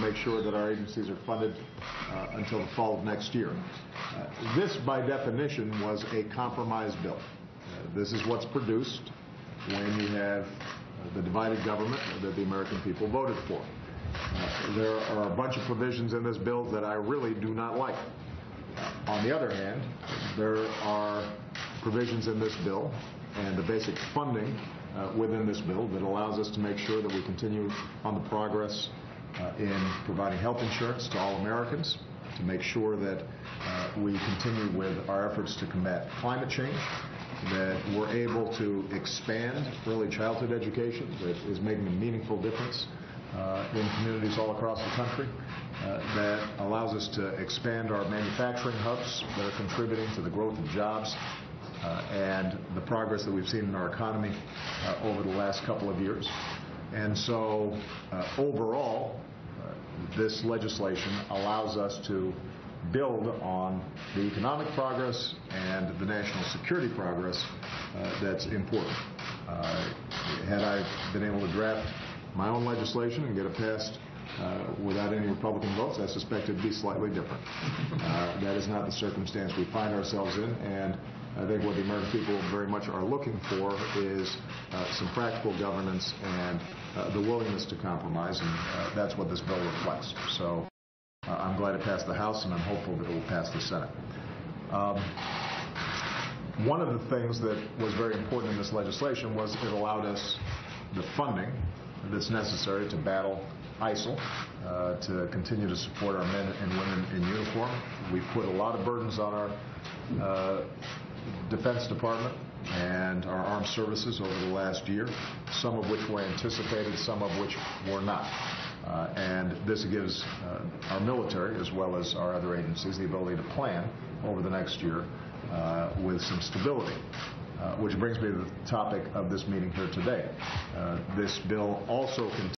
make sure that our agencies are funded until the fall of next year. This, by definition, was a compromise bill. This is what's produced when you have the divided government that the American people voted for. There are a bunch of provisions in this bill that I really do not like. On the other hand, there are provisions in this bill and the basic funding within this bill that allows us to make sure that we continue on the progress in providing health insurance to all Americans, to make sure that we continue with our efforts to combat climate change, that we're able to expand early childhood education that is making a meaningful difference in communities all across the country, that allows us to expand our manufacturing hubs that are contributing to the growth of jobs and the progress that we've seen in our economy over the last couple of years. And so overall, this legislation allows us to build on the economic progress and the national security progress that's important. Had I been able to draft my own legislation and get it passed without any Republican votes, I suspect it'd be slightly different. That is not the circumstance we find ourselves in, and I think what the American people very much are looking for is some practical governance and the willingness to compromise, and that's what this bill reflects. So I'm glad it passed the House, and I'm hopeful that it will pass the Senate. One of the things that was very important in this legislation was it allowed us the funding that's necessary to battle ISIL, to continue to support our men and women in uniform. We've put a lot of burdens on our Defense Department and our armed services over the last year, some of which were anticipated, some of which were not. And this gives our military, as well as our other agencies, the ability to plan over the next year with some stability. Which brings me to the topic of this meeting here today. This bill also contains